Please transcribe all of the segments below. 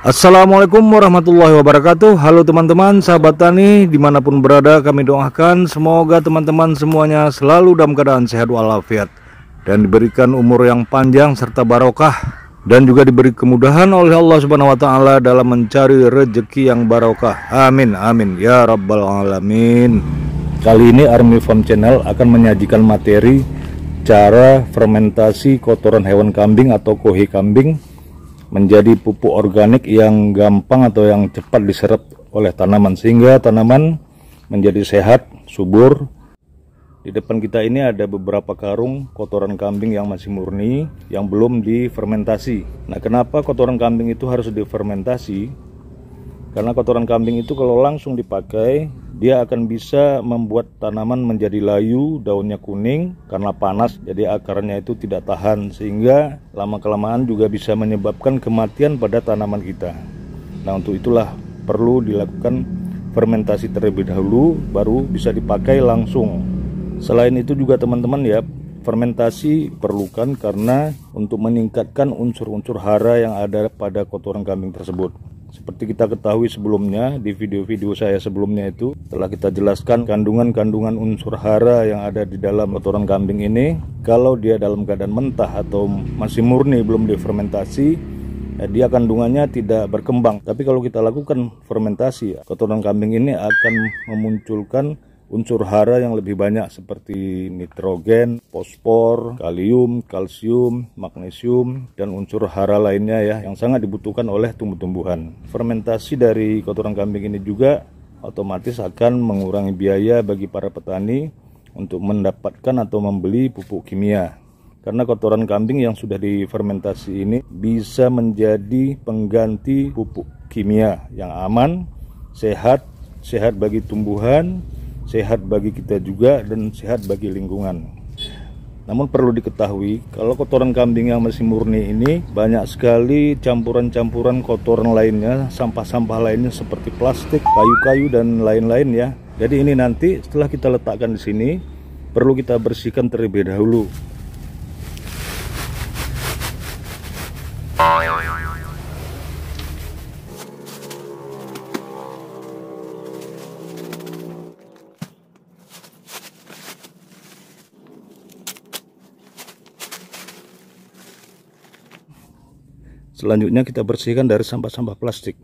Assalamualaikum warahmatullahi wabarakatuh. Halo teman-teman, sahabat tani dimanapun berada, kami doakan semoga teman-teman semuanya selalu dalam keadaan sehat walafiat dan diberikan umur yang panjang serta barokah, dan juga diberi kemudahan oleh Allah Subhanahu wa taala dalam mencari rezeki yang barokah. Amin amin ya rabbal alamin. Kali ini Army Farm Channel akan menyajikan materi cara fermentasi kotoran hewan kambing atau kohi kambing menjadi pupuk organik yang gampang atau yang cepat diserap oleh tanaman sehingga tanaman menjadi sehat, subur. Di depan kita ini ada beberapa karung kotoran kambing yang masih murni, yang belum difermentasi. Nah, kenapa kotoran kambing itu harus difermentasi? Karena kotoran kambing itu kalau langsung dipakai, dia akan bisa membuat tanaman menjadi layu, daunnya kuning karena panas, jadi akarnya itu tidak tahan, sehingga lama-kelamaan juga bisa menyebabkan kematian pada tanaman kita. Nah, untuk itulah perlu dilakukan fermentasi terlebih dahulu, baru bisa dipakai langsung. Selain itu juga teman-teman ya, fermentasi perlukan karena untuk meningkatkan unsur-unsur hara yang ada pada kotoran kambing tersebut. Seperti kita ketahui sebelumnya, di video-video saya sebelumnya itu telah kita jelaskan kandungan-kandungan unsur hara yang ada di dalam kotoran kambing ini. Kalau dia dalam keadaan mentah atau masih murni belum difermentasi, dia kandungannya tidak berkembang. Tapi kalau kita lakukan fermentasi, kotoran kambing ini akan memunculkan unsur hara yang lebih banyak seperti nitrogen, fosfor, kalium, kalsium, magnesium, dan unsur hara lainnya ya yang sangat dibutuhkan oleh tumbuh-tumbuhan. Fermentasi dari kotoran kambing ini juga otomatis akan mengurangi biaya bagi para petani untuk mendapatkan atau membeli pupuk kimia. Karena kotoran kambing yang sudah difermentasi ini bisa menjadi pengganti pupuk kimia yang aman, sehat bagi tumbuhan, sehat bagi kita juga, dan sehat bagi lingkungan. Namun perlu diketahui, kalau kotoran kambing yang masih murni ini banyak sekali campuran-campuran kotoran lainnya, sampah-sampah lainnya seperti plastik, kayu-kayu, dan lain-lain ya. Jadi ini nanti setelah kita letakkan di sini, perlu kita bersihkan terlebih dahulu. Selanjutnya kita bersihkan dari sampah-sampah plastik.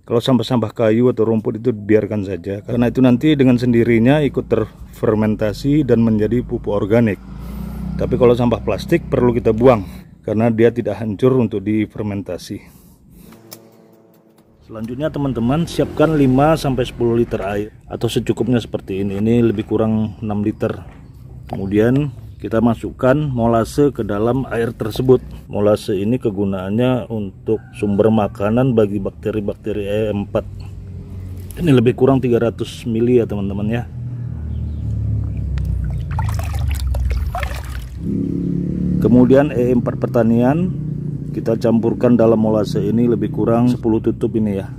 Kalau sampah-sampah kayu atau rumput itu biarkan saja, karena itu nanti dengan sendirinya ikut terfermentasi dan menjadi pupuk organik. Tapi kalau sampah plastik perlu kita buang, karena dia tidak hancur untuk difermentasi. Selanjutnya teman-teman siapkan 5-10 liter air atau secukupnya seperti ini. Ini lebih kurang 6 liter. Kemudian kita masukkan molase ke dalam air tersebut. Molase ini kegunaannya untuk sumber makanan bagi bakteri-bakteri E4. Ini lebih kurang 300 ml ya teman-teman ya. Kemudian E4 pertanian kita campurkan dalam molase ini lebih kurang 10 tutup ini ya.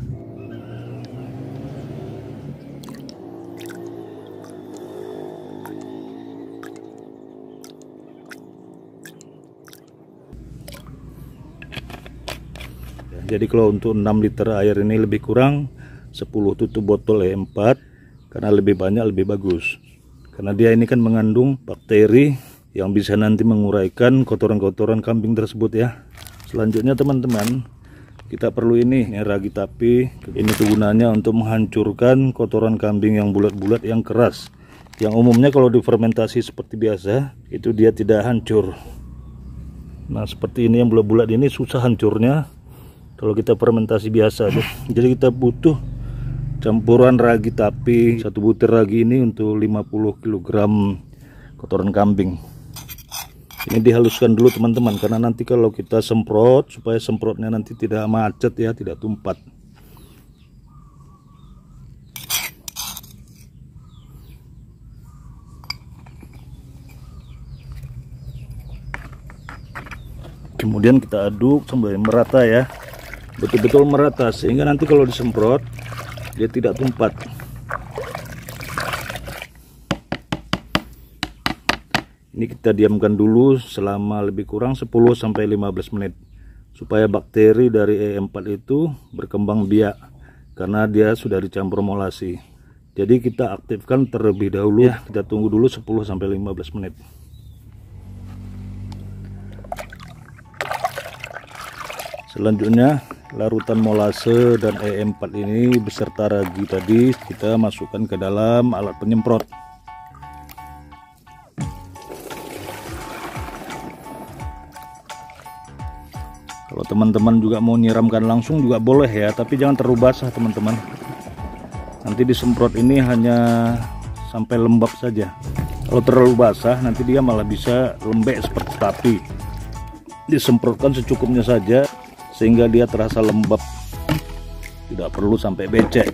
Jadi kalau untuk 6 liter air ini lebih kurang 10 tutup botol E4, karena lebih banyak lebih bagus. Karena dia ini kan mengandung bakteri yang bisa nanti menguraikan kotoran-kotoran kambing tersebut ya. Selanjutnya teman-teman, kita perlu ini ragi tapi. Ini kegunaannya untuk menghancurkan kotoran kambing yang bulat-bulat yang keras. Yang umumnya kalau difermentasi seperti biasa itu dia tidak hancur. Nah, seperti ini yang bulat-bulat ini susah hancurnya kalau kita fermentasi biasa. Jadi kita butuh campuran ragi tapi, 1 butir ragi ini untuk 50 kg kotoran kambing. Ini dihaluskan dulu teman-teman, karena nanti kalau kita semprot, supaya semprotnya nanti tidak macet ya, tidak tumpat. Kemudian kita aduk sampai merata ya, betul-betul merata, sehingga nanti kalau disemprot dia tidak tumpat. Ini kita diamkan dulu selama lebih kurang 10-15 menit. supaya bakteri dari E4 itu berkembang biak karena dia sudah dicampur molasi. Jadi kita aktifkan terlebih dahulu ya, kita tunggu dulu 10-15 menit. Selanjutnya larutan molase dan E4 ini beserta ragi tadi kita masukkan ke dalam alat penyemprot. Kalau teman-teman juga mau nyiramkan langsung juga boleh ya, tapi jangan terlalu basah teman-teman. Nanti disemprot ini hanya sampai lembab saja. Kalau terlalu basah nanti dia malah bisa lembek seperti sapi. Disemprotkan secukupnya saja sehingga dia terasa lembab, tidak perlu sampai becek.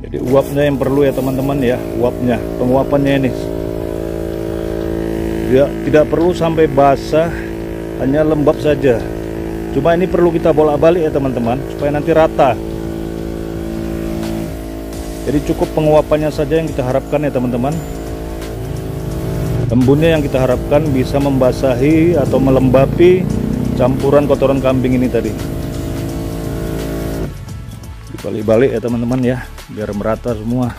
Jadi uapnya yang perlu ya teman-teman ya, uapnya, penguapannya ini ya, tidak perlu sampai basah, hanya lembab saja. Cuma ini perlu kita bolak-balik ya teman-teman, supaya nanti rata. Jadi cukup penguapannya saja yang kita harapkan ya teman-teman. Embunnya yang kita harapkan bisa membasahi atau melembapi campuran kotoran kambing ini tadi. Dibalik-balik ya teman-teman ya, biar merata semua.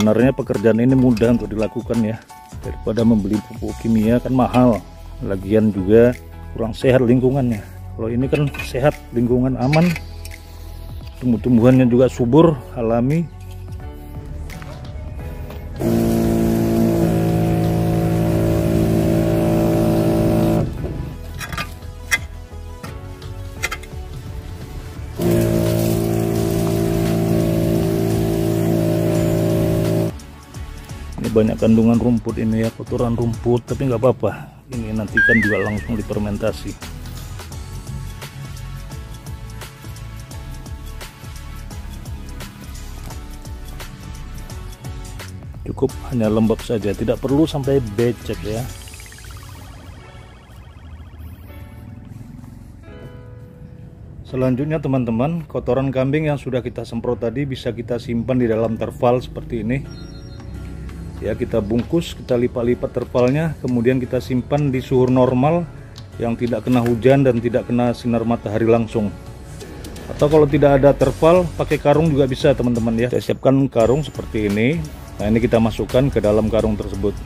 Sebenarnya pekerjaan ini mudah untuk dilakukan ya, daripada membeli pupuk kimia kan mahal, lagian juga kurang sehat lingkungannya. Kalau ini kan sehat, lingkungan aman, tumbuh-tumbuhannya juga subur, alami. Banyak kandungan rumput ini ya, kotoran rumput, tapi nggak apa-apa, ini nanti kan juga langsung difermentasi. Cukup hanya lembab saja, tidak perlu sampai becek ya. Selanjutnya teman-teman, kotoran kambing yang sudah kita semprot tadi bisa kita simpan di dalam terpal seperti ini ya. Kita bungkus, kita lipat-lipat terpalnya, kemudian kita simpan di suhu normal yang tidak kena hujan dan tidak kena sinar matahari langsung. Atau kalau tidak ada terpal, pakai karung juga bisa teman-teman ya. Saya siapkan karung seperti ini. Nah, ini kita masukkan ke dalam karung tersebut.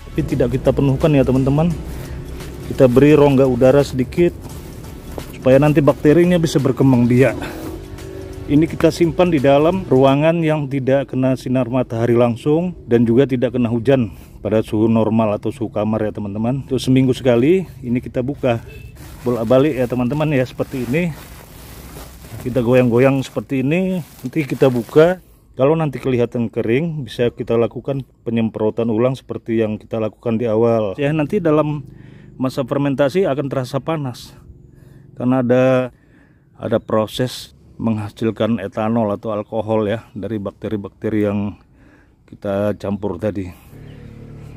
Tapi tidak kita penuhkan ya teman-teman. Kita beri rongga udara sedikit supaya nanti bakterinya bisa berkembang biak. Ini kita simpan di dalam ruangan yang tidak kena sinar matahari langsung dan juga tidak kena hujan pada suhu normal atau suhu kamar ya teman-teman. Terus seminggu sekali ini kita buka bolak-balik ya teman-teman ya, seperti ini. Kita goyang-goyang seperti ini, nanti kita buka. Kalau nanti kelihatan kering, bisa kita lakukan penyemprotan ulang seperti yang kita lakukan di awal. Ya, nanti dalam masa fermentasi akan terasa panas. Karena ada proses menghasilkan etanol atau alkohol ya dari bakteri-bakteri yang kita campur tadi.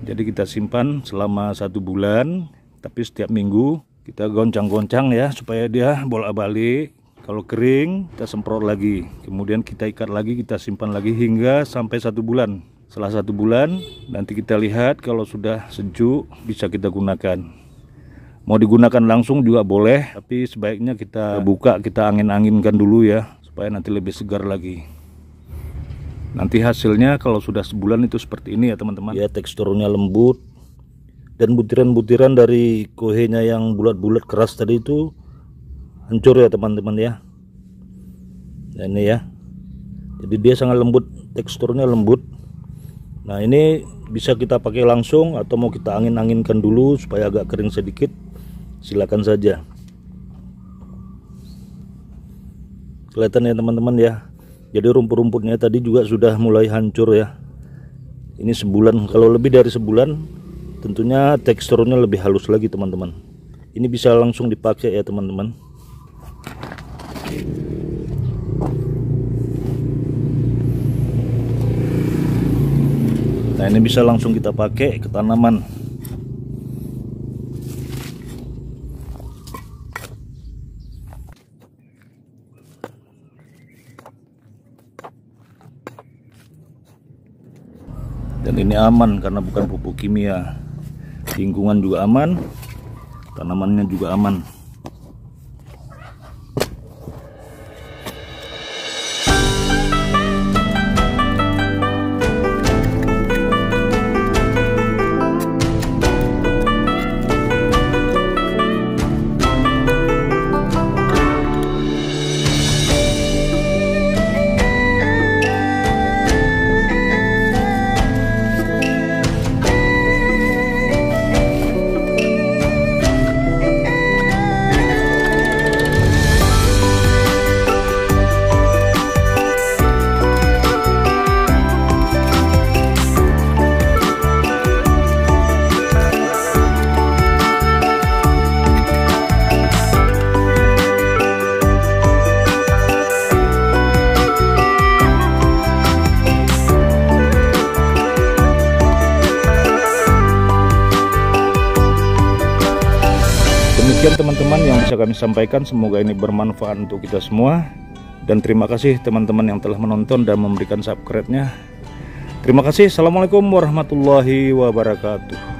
Jadi kita simpan selama 1 bulan, tapi setiap minggu kita goncang-goncang ya supaya dia bolak-balik. Kalau kering kita semprot lagi, kemudian kita ikat lagi, kita simpan lagi hingga sampai 1 bulan. Setelah 1 bulan nanti kita lihat, kalau sudah sejuk bisa kita gunakan. Mau digunakan langsung juga boleh, tapi sebaiknya kita buka, kita angin-anginkan dulu ya, supaya nanti lebih segar lagi. Nanti hasilnya kalau sudah sebulan itu seperti ini ya teman-teman. Ya, teksturnya lembut dan butiran-butiran dari kohenya yang bulat-bulat keras tadi itu hancur ya teman-teman ya. Nah, ini ya. Jadi dia sangat lembut, teksturnya lembut. Nah, ini bisa kita pakai langsung atau mau kita angin-anginkan dulu supaya agak kering sedikit, silakan saja. Kelihatan ya teman-teman ya. Jadi rumput-rumputnya tadi juga sudah mulai hancur ya. Ini sebulan, kalau lebih dari sebulan tentunya teksturnya lebih halus lagi teman-teman. Ini bisa langsung dipakai ya teman-teman. Nah, ini bisa langsung kita pakai ke tanaman. Dan ini aman karena bukan pupuk kimia. Lingkungan juga aman, tanamannya juga aman. Demikian teman-teman yang bisa kami sampaikan, semoga ini bermanfaat untuk kita semua. Dan terima kasih teman-teman yang telah menonton dan memberikan subscribe-nya. Terima kasih. Assalamualaikum warahmatullahi wabarakatuh.